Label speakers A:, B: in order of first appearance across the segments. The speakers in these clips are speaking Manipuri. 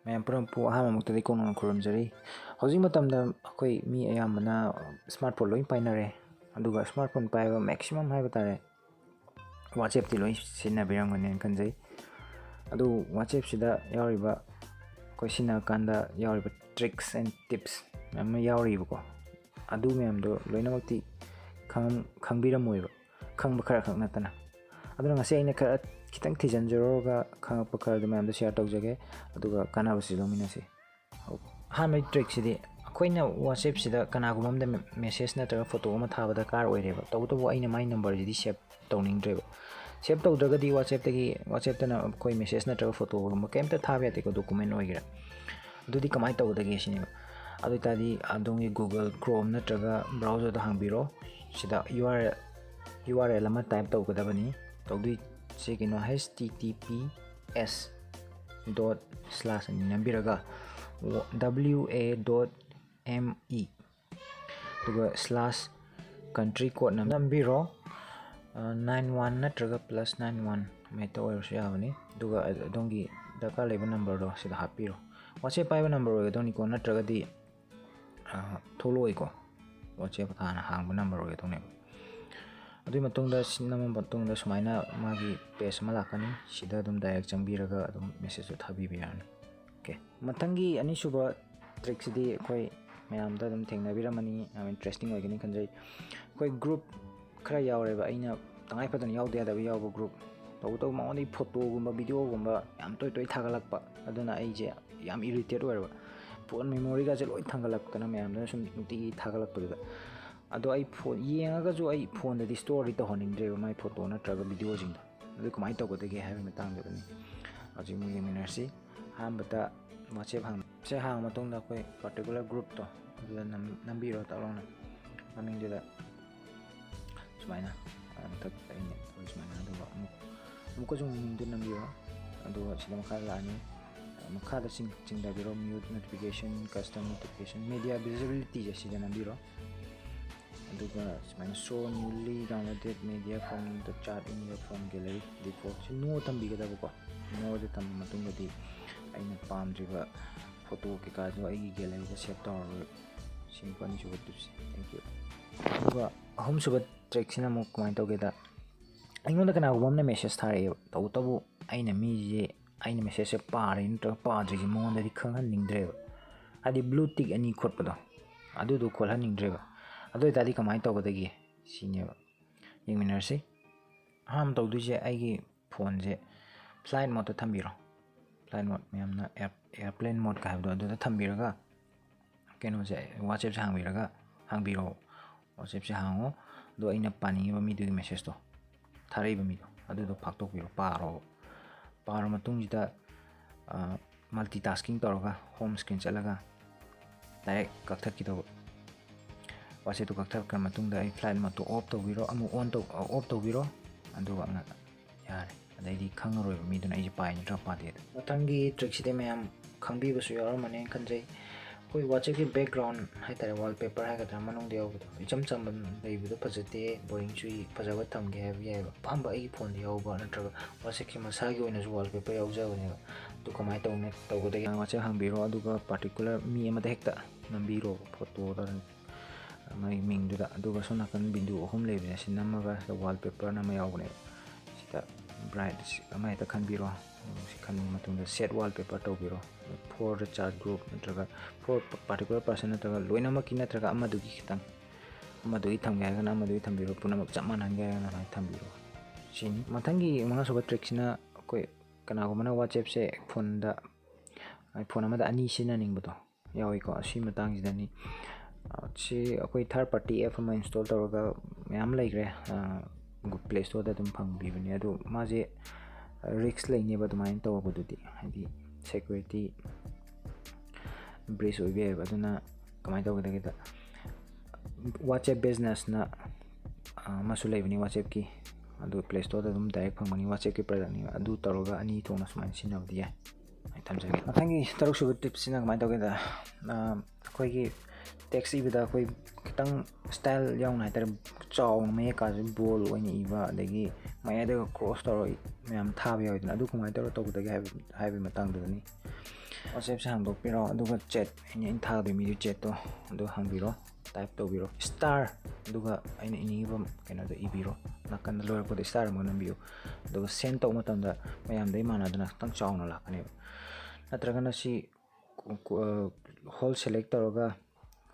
A: ꯃꯌꯥꯝ ꯄꯨꯔꯝꯄꯨ ꯑꯍꯥꯟꯕꯃꯛꯇꯗꯤ ꯀꯣꯡꯅ ꯈꯨꯔꯨꯝꯖꯔꯤ ꯍꯧꯖꯤꯛ ꯃꯇꯝꯗ ꯑꯩꯈꯣꯏ ꯃꯤ ꯑꯌꯥꯝꯕꯅ ꯁ꯭ꯃꯥꯔꯠꯐꯣꯟ ꯂꯣꯏ ꯄꯥꯏꯅꯔꯦ ꯑꯗꯨꯒ ꯁ꯭ꯃꯥꯔꯠꯐꯣꯟ ꯄꯥꯏꯕ ꯃꯦꯛꯁꯤꯃꯝ ꯍꯥꯏꯕ ꯇꯥꯔꯦ WhatsApp ꯂꯣꯏ ꯁꯤꯖꯤꯟꯅꯕꯤꯔꯝꯒꯅꯤꯅ ꯈꯟꯖꯩ ꯑꯗꯨ WhatsAppꯁꯤꯗ ꯌꯥꯎꯔꯤꯕ ꯑꯩꯈꯣꯏ ꯁꯤꯖꯤꯟꯅꯀꯥꯟꯗ ꯌꯥꯎꯔꯤꯕ ꯇ꯭ꯔꯤꯛꯁ ꯑꯦꯟ ꯇꯤꯞꯁ ꯃꯌꯥꯝ ꯑꯃ ꯌꯥꯎꯔꯤꯕꯀꯣ ꯑꯗꯨ ꯃꯌꯥꯝꯗꯣ ꯂꯣꯏꯅꯃꯛꯇꯤ ꯈꯪꯕꯤꯔꯝꯃꯣꯏꯕ ꯈꯪꯕ ꯈꯔ ꯈꯛ ꯅꯠꯇꯅ ꯑꯗꯨꯅ ꯉꯁꯤ ꯑꯩꯅ ꯈꯔ ꯈꯤꯇꯪ ꯊꯤꯖꯤꯟꯖꯔꯨꯔꯒ ꯈꯪꯉꯛꯄ ꯈꯔꯗꯨ ꯃꯌꯥꯝꯗꯣ ꯁꯤꯌꯔ ꯇꯧꯖꯒꯦ ꯑꯗꯨꯒ ꯀꯥꯟꯅꯕꯁꯤ ꯂꯧꯃꯤꯟꯅꯁꯤ ꯑꯍꯥꯟꯕꯒꯤ ꯇ꯭ꯔꯤꯛꯁꯤꯗꯤ ꯑꯩꯈꯣꯏꯅ WhatsAppꯁꯤꯗ ꯀꯅꯥꯒꯨꯝꯕ ꯑꯃꯗ ꯃꯦꯁꯦꯖ ꯅꯠꯇ꯭ꯔꯒ ꯐꯣꯇꯣ ꯑꯃ ꯊꯥꯕ ꯗꯔꯀꯥꯔ ꯑꯣꯏꯔꯦꯕ ꯇꯧꯕꯇꯕꯨ ꯑꯩꯅ ꯃꯥꯏ ꯅꯝꯕꯔꯁꯤꯗꯤ ꯁꯦꯞ ꯇꯧꯅꯤꯡꯗ꯭ꯔꯦꯕ ꯁꯦꯞ ꯇꯧꯗ꯭ꯔꯒꯗꯤ WhatsAppꯇꯅ ꯑꯩꯈꯣꯏ ꯃꯦꯁꯦꯖ ꯅꯠꯇ꯭ꯔꯒ ꯐꯣꯇꯣꯒꯨꯝꯕ ꯀꯩꯝꯇ ꯊꯥꯕ ꯌꯥꯗꯦꯀꯣ ꯗꯣꯀꯨꯃꯦꯟ ꯑꯣꯏꯒꯦꯔꯥ ꯑꯗꯨꯗꯤ ꯀꯃꯥꯏꯅ ꯇꯧꯒꯗꯒꯦ ꯁꯤꯅꯦꯕ ꯑꯗꯨ ꯑꯣꯏꯇꯥꯔꯗꯤ ꯑꯗꯣꯝꯒꯤ Google Chrome ꯅꯠꯇ꯭ꯔꯒ ꯕ꯭ꯔꯥꯎꯖꯔꯗ ꯍꯥꯡꯕꯤꯔꯣ ꯁꯤꯗ URL ꯑꯃ ꯇꯥꯏꯞ ꯇꯧꯒꯗꯕꯅꯤ ꯇꯧꯗꯣꯏꯁꯦ ꯀꯩꯅꯣ https / ꯅꯝꯕꯤꯔꯒ wa.me ꯑꯗꯨꯒ /country code ꯅꯝꯕꯤꯔꯣ 91 ꯅꯠꯇ꯭ꯔꯒ +91 ꯃꯦꯠꯇ ꯑꯣꯏꯔꯁꯨ ꯌꯥꯕꯅꯤ ꯑꯗꯨꯒ ꯑꯗꯣꯝꯒꯤ ꯗꯔꯀꯥꯔ ꯂꯩꯕ ꯅꯝꯕꯔꯗꯣ ꯁꯤꯗ ꯍꯥꯞꯄꯤꯔꯣ WhatsApp ꯄꯥꯏꯕ ꯅꯝꯕꯔ ꯑꯣꯏꯒꯗꯧꯅꯤꯀꯣ ꯅꯠꯇ꯭ꯔꯒꯗꯤ ꯊꯣꯛꯂꯛꯑꯣꯏꯀꯣ WhatsApp ꯍꯥꯟꯅ ꯍꯥꯡꯕ ꯅꯝꯕꯔ ꯑꯣꯏꯒꯗꯧꯅꯦꯕ ꯑꯗꯨꯒꯤ ꯃꯇꯨꯡꯗ ꯅꯝꯃ ꯃꯇꯨꯡꯗ ꯁꯨꯃꯥꯏꯅ ꯃꯥꯒꯤ ꯄꯦꯖ ꯑꯃ ꯂꯥꯛꯀꯅꯤ ꯁꯤꯗ ꯑꯗꯨꯝ ꯗꯥꯏꯔꯦꯛ ꯆꯪꯕꯤꯔꯒ ꯑꯗꯨꯝ ꯃꯦꯁꯦꯖꯇꯣ ꯊꯥꯕꯤꯕ ꯌꯥꯔꯅꯤ ꯑꯣꯀꯦ ꯃꯊꯪꯒꯤ ꯑꯅꯤꯁꯨꯕ ꯇ꯭ꯔꯤꯛꯁꯤꯗꯤ ꯑꯩꯈꯣꯏ ꯃꯌꯥꯝꯗ ꯑꯗꯨꯝ ꯊꯦꯡꯅꯕꯤꯔꯝꯃꯅꯤ ꯌꯥꯝ ꯏꯟꯇꯔꯦꯁꯇꯤꯡ ꯑꯣꯏꯒꯅꯤ ꯈꯟꯖꯩ ꯑꯩꯈꯣꯏ ꯒ꯭ꯔꯨꯞ ꯈꯔ ꯌꯥꯎꯔꯦꯕ ꯑꯩꯅ ꯇꯉꯥꯏꯐꯗꯅ ꯌꯥꯎꯗ ꯌꯥꯗꯕ ꯌꯥꯎꯕ ꯒ꯭ꯔꯨꯞ ꯇꯧꯕꯇꯕꯨ ꯃꯉꯣꯟꯗꯒꯤ ꯐꯣꯇꯣꯒꯨꯝꯕ ꯚꯤꯗꯤꯑꯣꯒꯨꯝꯕ ꯌꯥꯝ ꯇꯣꯏ ꯊꯥꯒꯠꯂꯛꯄ ꯑꯗꯨꯅ ꯑꯩꯁꯦ ꯌꯥꯝ ꯏꯔꯤꯇꯦꯠ ꯑꯣꯏꯔꯕ ꯐꯣꯟ ꯃꯦꯃꯣꯔꯤꯒꯁꯦ ꯂꯣꯏ ꯊꯥꯡꯒꯠꯂꯛꯇꯅ ꯃꯌꯥꯝꯗꯨꯅ ꯁꯨꯝ ꯅꯨꯡꯇꯤꯒꯤ ꯊꯥꯒꯠꯂꯛꯄꯗꯨꯗ ꯑꯗꯣ ꯑꯩ ꯐꯣꯟ ꯌꯦꯡꯉꯒꯁꯨ ꯑꯩ ꯐꯣꯟꯗꯗꯤ ꯁ꯭ꯇꯣꯔꯗꯤ ꯇꯧꯍꯟꯅꯤꯡꯗ꯭ꯔꯦꯕ ꯃꯥꯏ ꯐꯣꯇꯣ ꯅꯠꯇ꯭ꯔꯒ ꯚꯤꯗꯤꯑꯣꯁꯤꯡꯗꯣ ꯑꯗꯨ ꯀꯃꯥꯏꯅ ꯇꯧꯒꯗꯒꯦ ꯍꯥꯏꯕꯒꯤ ꯃꯇꯥꯡꯗꯨꯗꯅꯤ ꯍꯧꯖꯤꯛ ꯑꯃꯨꯛ ꯌꯦꯡꯃꯤꯟꯅꯔꯁꯤ ꯑꯍꯥꯟꯕꯗ WhatsApp ꯍꯥꯡꯕ ꯃꯇꯨꯡꯗ ꯑꯩꯈꯣꯏ ꯄꯥꯔꯇꯤꯀꯨꯂꯔ ꯒ꯭ꯔꯨꯞꯇꯣ ꯑꯗꯨꯗ ꯅꯝꯕꯤꯔꯣ ꯇꯥꯛꯂꯥꯎꯅ ꯃꯃꯤꯡꯗꯨꯗ ꯁꯨꯃꯥꯏꯅ ꯃꯊꯛꯇ ꯑꯩꯅ ꯁꯨꯃꯥꯏꯅ ꯑꯗꯨꯒ ꯑꯃꯨꯛꯀꯁꯨ ꯃꯃꯤꯡꯗꯨ ꯅꯝꯕꯤꯔꯣ ꯑꯗꯨꯒ ꯁꯤꯗ ꯃꯈꯥꯗ ꯂꯥꯛꯑꯅꯤ ꯃꯈꯥꯗ ꯆꯤꯡꯊꯕꯤꯔꯣ mute notification custom notification media ꯚꯤꯖꯤꯕꯤꯂꯤꯇꯤꯁꯦ ꯁꯤꯗ ꯅꯝꯕꯤꯔꯣ ꯑꯗꯨꯒ ꯁꯨꯃꯥꯏꯅ so newly downloaded media from the chat in your phone gallery default ꯁꯤ ꯅꯣ ꯊꯝꯕꯤꯒꯗꯕꯀꯣ ꯅꯣꯗ ꯊꯝꯕ ꯃꯇꯨꯡꯗꯗꯤ ꯑꯩꯅ ꯄꯥꯝꯗ꯭ꯔꯤꯕ ꯐꯣꯇꯣ ꯀꯩꯀꯥꯗꯣ ꯑꯩꯒꯤ ꯒꯦꯂꯔꯤꯗ ꯁꯦꯞ ꯇꯧꯔꯔꯣꯏ ꯁꯤꯅꯤ ꯑꯅꯤꯁꯨꯕ ꯇꯤꯞꯁꯦ ꯊꯦꯡꯛ ꯌꯨ ꯑꯗꯨꯒ ꯑꯍꯨꯝꯁꯨꯕ ꯇ꯭ꯔꯤꯛꯁꯤꯅ ꯑꯃꯨꯛ ꯀꯃꯥꯏꯅ ꯇꯧꯒꯦꯗ ꯑꯩꯉꯣꯟꯗ ꯀꯅꯥꯒꯨꯝꯕ ꯑꯃꯅ ꯃꯦꯁꯦꯖ ꯊꯥꯔꯛꯑꯦꯕ ꯇꯧꯕꯇꯕꯨ ꯑꯩꯅ ꯃꯤꯁꯦ ꯑꯩꯅ ꯃꯦꯁꯦꯖꯁꯦ ꯄꯥꯔꯦ ꯅꯠꯇ꯭ꯔꯒ ꯄꯥꯗ꯭ꯔꯤꯁꯦ ꯃꯉꯣꯟꯗꯗꯤ ꯈꯪꯍꯟꯅꯤꯡꯗ꯭ꯔꯦꯕ ꯍꯥꯏꯗꯤ ꯕ꯭ꯂꯨ ꯇꯤꯛ ꯑꯅꯤ ꯈꯣꯠꯄꯗꯣ ꯑꯗꯨꯗꯣ ꯈꯣꯠꯍꯟꯅꯤꯡꯗ꯭ꯔꯦꯕ ꯑꯗꯨ ꯑꯣꯏꯇꯥꯔꯗꯤ ꯀꯃꯥꯏꯅ ꯇꯧꯒꯗꯒꯦ ꯁꯤꯅꯦꯕ ꯌꯦꯡꯃꯤꯟꯅꯔꯁꯤ ꯑꯍꯥꯟꯕ ꯇꯧꯗꯣꯏꯁꯦ ꯑꯩꯒꯤ ꯐꯣꯟꯁꯦ ꯐ꯭ꯂꯥꯏꯠ ꯃꯣꯠꯇ ꯊꯝꯕꯤꯔꯣ ꯐ꯭ꯂꯥꯏꯠ ꯃꯣꯠ ꯃꯌꯥꯝꯅ ꯑꯦꯌꯔꯄ꯭ꯂꯦꯟ ꯃꯣꯠꯀ ꯍꯥꯏꯕꯗꯣ ꯑꯗꯨꯗꯊꯝꯕꯤꯔꯒ ꯀꯩꯅꯣꯁꯦ WhatsAppꯁꯦ ꯍꯥꯡꯕꯤꯔꯣ WhatsAppꯁꯦ ꯍꯥꯡꯉꯣ ꯑꯗꯣ ꯑꯩꯅ ꯄꯥꯅꯤꯡꯉꯤꯕ ꯃꯤꯗꯨꯒꯤ ꯃꯦꯁꯦꯖꯇꯣ ꯊꯥꯔꯛꯏꯕ ꯃꯤꯗꯣ ꯑꯗꯨꯗꯣ ꯐꯥꯛꯇꯣꯛꯄꯤꯔꯣ ꯄꯥꯔ ꯃꯇꯨꯡꯁꯤꯗ ꯃꯜꯇꯤ ꯇꯥꯁꯀꯤꯡ ꯇꯧꯔꯒ ꯍꯣꯝ ꯁ꯭ꯀ꯭ꯔꯤꯟ ꯆꯠꯂꯒ ꯗꯥꯏꯔꯦꯛ ꯀꯛꯊꯠꯈꯤꯗꯧꯕ WhatsAppꯇꯣ ꯀꯛꯊꯠꯈ꯭ꯔ ꯃꯇꯨꯡꯗ ꯑꯩ ꯐ꯭ꯂꯥꯏꯠ ꯃꯣꯠꯇꯣ ꯑꯣꯐ ꯇꯧꯕꯤꯔꯣ ꯑꯃꯨꯛ ꯑꯣꯐ ꯇꯧꯕꯤꯔꯣ ꯑꯗꯨꯒ ꯌꯥꯔꯦ ꯑꯗꯩꯗꯤ ꯈꯪꯉꯔꯣꯏꯕ ꯃꯤꯗꯨꯅ ꯑꯩꯁꯦ ꯄꯥꯏ ꯅꯠꯇ꯭ꯔꯒ ꯄꯥꯗꯦꯗ ꯃꯊꯪꯒꯤ ꯇ꯭ꯔꯤꯛꯁꯤꯗꯤ ꯃꯌꯥꯝ ꯈꯪꯕꯤꯕꯁꯨ ꯌꯥꯎꯔꯝꯃꯅꯤ ꯈꯟꯖꯩ ꯑꯩꯈꯣꯏ WhatsAppꯀꯤ ꯕꯦꯛꯒ꯭ꯔꯥꯎꯟ ꯍꯥꯏꯇꯥꯔꯦ ꯋꯥꯜꯄꯦꯄꯔ ꯍꯥꯏꯒꯗ꯭ꯔꯥ ꯃꯅꯨꯡꯗ ꯌꯥꯎꯕꯗꯣ ꯏꯆꯝ ꯆꯝꯕ ꯂꯩꯕꯗꯣ ꯐꯖꯗꯦ ꯕꯣꯔꯤꯡ ꯆꯨꯏ ꯐꯖꯕ ꯊꯝꯒꯦ ꯍꯥꯏꯕ ꯌꯥꯏꯑꯕ ꯑꯄꯥꯝꯕ ꯑꯩꯒꯤ ꯐꯣꯟꯗ ꯌꯥꯎꯕ ꯅꯠꯇ꯭ꯔꯒ WhatsAppꯀꯤ ꯃꯁꯥꯒꯤ ꯑꯣꯏꯅꯁꯨ ꯋꯥꯜꯄꯦꯄꯔ ꯌꯥꯎꯖꯕꯅꯦꯕ ꯑꯗꯨ ꯀꯃꯥꯏꯅ ꯇꯧꯒꯗꯒꯦ WhatsApp ꯍꯥꯡꯕꯤꯔꯣ ꯑꯗꯨꯒ ꯄꯥꯔꯇꯤꯀꯨꯂꯔ ꯃꯤ ꯑꯃꯗ ꯍꯦꯛꯇ ꯅꯝꯕꯤꯔꯣ ꯐꯣꯇꯣꯗ ꯃꯥꯒꯤ ꯃꯤꯡꯗꯨꯗ ꯑꯗꯨꯒ ꯁꯣꯝ ꯅꯥꯀꯟ ꯕꯤꯟꯗꯨ 3 ꯂꯩꯕꯅꯦ ꯁꯤ ꯅꯝꯃꯒ ꯋꯥꯜꯄꯦꯄꯔꯅ ꯑꯃ ꯌꯥꯎꯕꯅꯦꯕ ꯁꯤꯗ ꯕ꯭ꯔꯥꯏꯠ ꯑꯃ ꯍꯦꯛꯇ ꯈꯟꯕꯤꯔꯣ ꯁꯤ ꯈꯟꯕꯃꯇꯨꯡꯗ ꯁꯦꯠ ꯋꯥꯜꯄꯦꯄꯔ ꯇꯧꯕꯤꯔꯣ ꯐꯣꯔ ꯆꯥꯔꯠ ꯒ꯭ꯔꯨꯞ ꯅꯠꯇ꯭ꯔꯒ ꯐꯣꯔ ꯄꯥꯔꯇꯤꯀꯨꯂꯔ ꯄꯥꯔꯁꯟ ꯅꯠꯇ꯭ꯔꯒ ꯂꯣꯏꯅꯃꯛꯀꯤ ꯅꯠꯇ꯭ꯔꯒ ꯑꯃꯗꯨꯒꯤ ꯈꯤꯇꯪ ꯑꯃꯗꯨꯒꯤ ꯊꯝꯒꯦ ꯍꯥꯏꯔꯒꯅ ꯑꯃꯗꯨꯒꯤ ꯊꯝꯕꯤꯔꯣ ꯄꯨꯝꯅꯃꯛ ꯆꯞ ꯃꯥꯟꯅꯍꯟꯒꯦ ꯍꯥꯏꯔꯒꯅ ꯑꯗꯨꯃꯥꯏꯅ ꯊꯝꯕꯤꯔꯣ ꯁꯤꯅꯤ ꯃꯊꯪꯒꯤ ꯃꯉꯥꯁꯨꯕ ꯇ꯭ꯔꯤꯛꯁꯤꯅ ꯑꯩꯈꯣꯏ ꯀꯅꯥꯒꯨꯝꯕꯅ WhatsAppꯁꯦ ꯐꯣꯟ ꯑꯃꯗ 2 ꯁꯤꯖꯤꯟꯅꯅꯤꯡꯕꯗꯣ ꯌꯥꯎꯏꯀꯣ ꯑꯁꯤ ꯃꯇꯥꯡꯁꯤꯗꯅꯤ ꯁꯤ ꯑꯩꯈꯣꯏ ꯊꯥꯔꯠ ꯄꯥꯔꯇꯤ ꯑꯦꯞ ꯑꯃ ꯏꯟꯁꯇꯣꯜ ꯇꯧꯔꯒ ꯃꯌꯥꯝ ꯂꯩꯈ꯭ꯔꯦ ꯄ꯭ꯂꯦ ꯁ꯭ꯇꯣꯔꯗ ꯑꯗꯨꯝ ꯐꯪꯕꯤꯕꯅꯦ ꯑꯗꯣ ꯃꯥꯁꯦ ꯔꯤꯛꯁ ꯂꯩꯅꯦꯕ ꯑꯗꯨꯃꯥꯏꯅ ꯇꯧꯕꯗꯨꯗꯤ ꯍꯥꯏꯗꯤ ꯁꯦꯀ꯭ꯌꯨꯔꯤꯇꯤ ꯕ꯭ꯔꯤꯆ ꯑꯣꯏꯕ ꯌꯥꯏꯑꯕ ꯑꯗꯨꯅ ꯀꯃꯥꯏꯅ ꯇꯧꯒꯗꯒꯦꯗ WhatsApp ꯕꯤꯖꯤꯅꯦꯁꯅ ꯑꯃꯁꯨ ꯂꯩꯕꯅꯤ WhatsAppꯀꯤ ꯑꯗꯨ ꯄ꯭ꯂꯦ ꯁ꯭ꯇꯣꯔꯗ ꯑꯗꯨꯝ ꯗꯥꯏꯔꯦꯛ ꯐꯪꯕꯅꯤ WhatsAppꯀꯤ ꯄ꯭ꯔꯗꯛꯅꯤ ꯑꯗꯨ ꯇꯧꯔꯒ 2 ꯊꯣꯛꯅ ꯁꯨꯃꯥꯏꯅ ꯁꯤꯖꯤꯟꯅꯕꯗꯤ ꯌꯥꯏ ꯑꯩ ꯊꯝꯖꯒꯦ ꯃꯊꯪꯒꯤ 3ꯁꯨꯕ ꯇꯤꯞꯁꯤꯅ ꯀꯃꯥꯏꯅ ꯇꯧꯒꯦꯗ ꯑꯩꯈꯣꯏꯒꯤ ꯇꯦꯛꯁ ꯏꯕꯗ ꯑꯩꯈꯣꯏ ꯈꯤꯇꯪ ꯁ꯭ꯇꯥꯏꯜ ꯌꯥꯎꯅ ꯍꯥꯏꯇꯥꯔꯦ ꯆꯥꯎꯅ ꯃꯌꯦꯛꯀꯥꯁꯦ ꯕꯣꯜ ꯑꯣꯏꯅ ꯏꯕ ꯑꯗꯒꯤ ꯃꯌꯥꯏꯗꯒ ꯀ꯭ꯔꯣꯁ ꯇꯧꯔꯒ ꯃꯌꯥꯝ ꯊꯥꯕ ꯌꯥꯎꯋꯤꯗꯅ ꯑꯗꯨ ꯀꯃꯥꯏꯅ ꯇꯧꯒꯗꯒꯦ ꯍꯥꯏꯕꯒꯤ ꯃꯇꯥꯡꯗꯨꯗꯅꯤ WhatsApp hangdokpiro aduga chat aina inthagdo mi chat to adu hangbiro type tobiro star aduga aina iniba kena do ibiro nakan loir ko star mo nambiyo aduga send to matanda mayam dai mana dana tang chawna lakane natragana si whole select toroga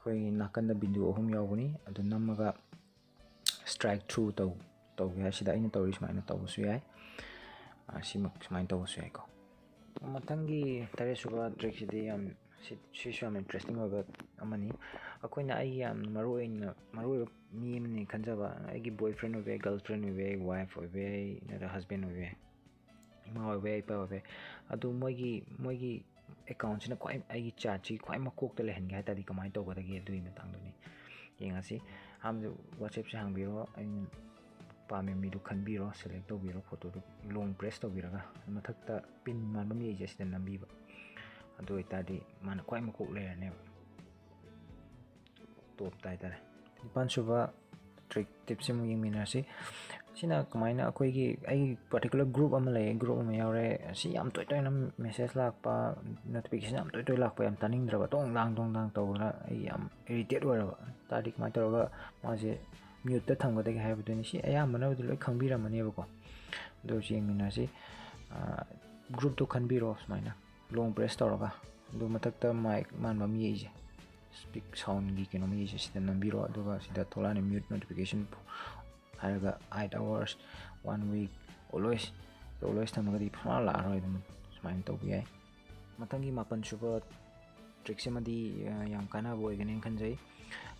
A: koi nakanda bindu ohum yawuni adu namaga strike through to ga sida aina tawri smaina tawsu yai simak smaina tawsu yai ko matangi tare suba trick sidi shishu am interesting oga amani akoina ai am maru mi ni kanjaba ai boyfriend obe girlfriend obe wife obe na husband obe ima obe pa obe adu moigi account sina kwai ai chat chi kwai makok te lehen ga ta di kamai to ga gi dui matang duni yengasi am WhatsApp se hangbiro ai pame mi du khanbiro select to biro photo du long press to biraga mathakta pin man mi je sida nambi ba adu itadi man kwai makok le ne top tai tare pan suba trick tips mu yeng minasi sina kamaina akoi gi ai particular group am le group am yaure si am toy na message lak pa notification am toy lak pa am taning dra ba tong dang to la ai am irritate wa ba tadi kamai to ga ma je mute ta thang ga de ha bu ni si aya mana du loi khangbira mane ba ko do yeng minasi group to khanbiro smaina long press to ga do matak ta mic man ma mi je speak sound gi keno mi je sida nambiro aduga sida thola ne mute notification haraga 8 hours 1 week always tamagadi phama la roi dum smain to bi ai matangi mapan suba trick semadi yam kana boy ganen khanjai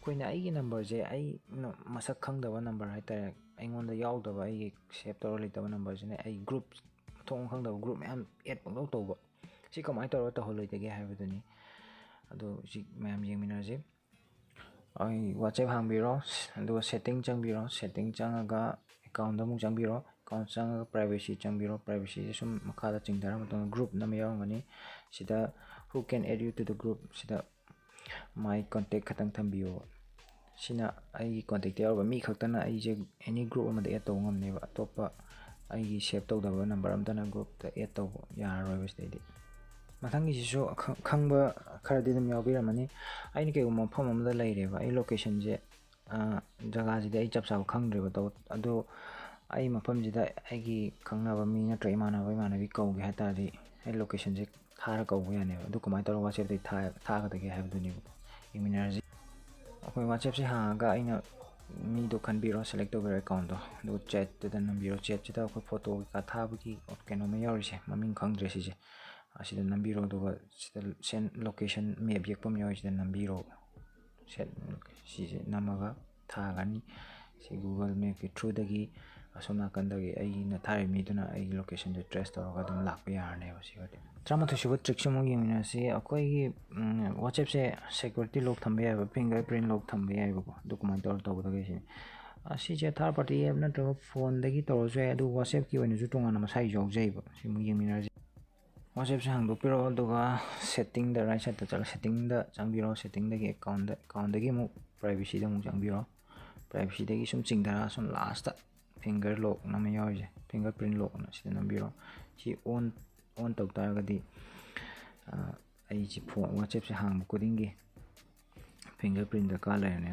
A: koina ai number je ai masak khangdaba number hai ta ai ngonda yaudaba ai save to litaba number je ai group thong khangdaba group am add pang to ba si kamai to ta holoi te ge haibuduni ado si mayam yeng minaje ai WhatsApp hangbiro ado setting changbiro setting changaga account da mu changbiro account changaga privacy changbiro privacy sum makada chingdara matong group nam yawngani sida who can add you to the group sida my contact khatang thambiyo sina ai contact yawa mi khaktana ai je any group amada add to ngamne ba topa ai save to da number amdana group ta add to yaroi westedi matangi jisu khangba kharadi dum yaw biramani aini ke mo pham amda leire ba ai location je jaga ji dai chap sa khangre ba to ado ai mafam ji da ai gi khangna ba mi na trai mana bi kau ge hata ri ai location je thara kau ya ne adu kamai tor WhatsApp dai tha ga ge have du ni iminar ji akoi WhatsApp se ha ga aina mi do khanbiro select to your account do chat to the number chat chita ko photo ka tha bu ki keno me yaw se maming khangdre si je asida nambiro do sen location map yekpam yaw sida nambiro set si namaga thagani si Google Map ki through dagi asona kandagi ai na thari mi duna ai location de trace to ga dum lakpa yarne ba si gade trama to shibo trick mo yimina si akoi gi WhatsApp se security lock thambe ya fingerprint lock thambe ya ba document to da ge si asi je third party app na to phone dagi to je adu WhatsApp ki woni ju tonga na masai jog jai ba si mo yimina WhatsApp se hangdokpiro aduga setting da right side ta chala setting da changbiro setting da gi account da gi mu privacy da mu changbiro privacy da gi sum chingdara sum last ta finger lock na me yaw je fingerprint lock na sida nambiro si on to ta ga di ai ji phone WhatsApp se hang ko dingi fingerprint da ka la ne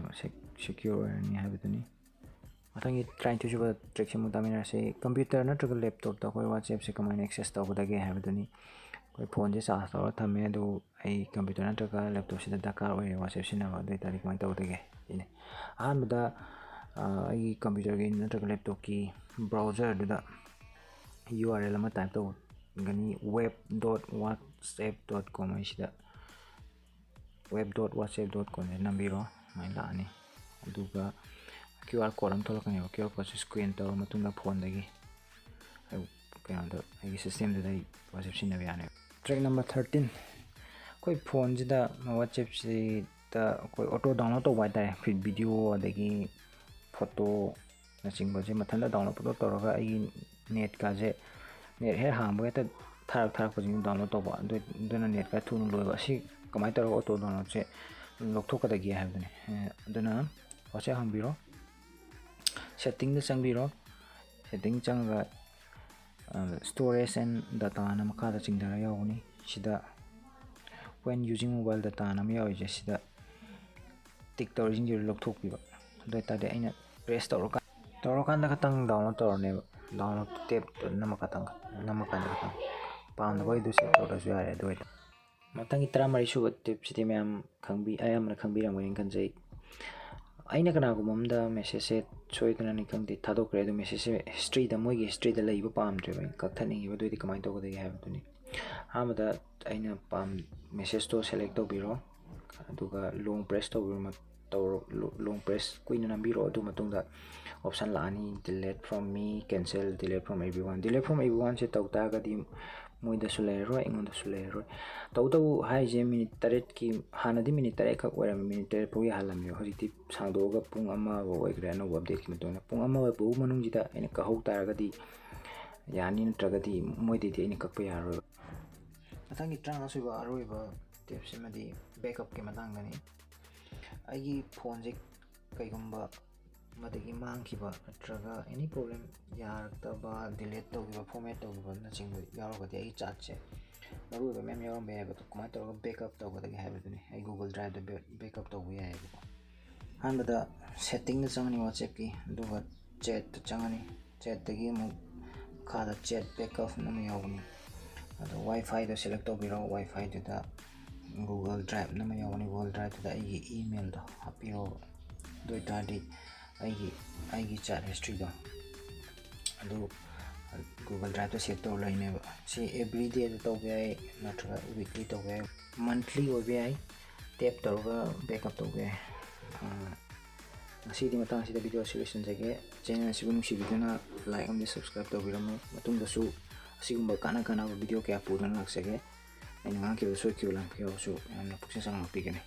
A: secure ni habituni matangi trying to juba trick mu tamina se computer na to laptop ta ko WhatsApp se kamai access ta ko da ge habituni koi phone je charge to thame do ai computer na to laptop se da ka oi WhatsApp se na ba dai tari kamai to da ge ine ahamda ai computer ge na to laptop ki browser da URL ma type to gani web.whatsapp.com ai sida web.whatsapp.com nambiro mai la ni aduga QR code am tholak ne QR code scan to matunda phone dagi ai kayanda ai system da dai WhatsApp sin na biane trick number 13 koi phone jida WhatsApp si ta koi auto download to bai dai video dagi photo na chingba je mathanda download to toraga ai net ka je net he ha mo ta tharak ko jing download to ba do na net ka thunu loi ba si kamai tar auto download je lok thok ka da gi ha dane dana WhatsApp hangbiro setting the changbiro setting changa storage and data na makada chingdara yawni sida when using mobile data nama yawi sida tick tawrin gi lok thok piba doi ta de aina press tawro kan da katang download tawrne download tab nama katang pam da boy du set tawra su yare doi matang itra mari su tip siti mem khangbi ayam na khangbi ram ngin kan jai aina kana gu momda message set choi dana ni khangdi thadok re du message history da moi history da laiba pam tre ba ka thani ba doi kamai to ga dai ha duni amada aina pam message to select to biro aduga long press to biro long press queen na biro adu matungda option la ani delete from me cancel delete from everyone se tawta ga di moida sulero ingonda sulero tawtaw haije minute taret ki hanadi minute taret khak wara minute taret pu ya halam yo hojiti sangdoga pung ama bo oigra no update ki matona pung ama bu manung jida ene ka hau taraga di yani natraga di moidi di ene kakpa yaro atangi tranga suba aroiba tips madi backup ki matang gani aigi phone je kaigumba madagi mangkiba natraga any problem yartaba delete tawgiba format tawgiba na chingba yarogadi ai chat che maruba mem yarom be ba kuma tawga backup tawgadagi habaduni ai google drive da backup tawbu ya ba hanbada setting na changani whatsapp ki duga chat changani chat dagi mu khada chat backup na me yawni ado wifi da select tawbiro wifi da google drive na me yawni google drive da ai email da hapiro doi tadi aigi chat history do adu google drive to save to laine ba si every day to be natra weekly to be monthly obi tap to ga backup to be ngasi di matang sida video solution jage channel sibun si video na like and subscribe to biramu matung da su sigumba kana video kya puran laksage ai nga ki so ki ulang ki so na puksin sang pigene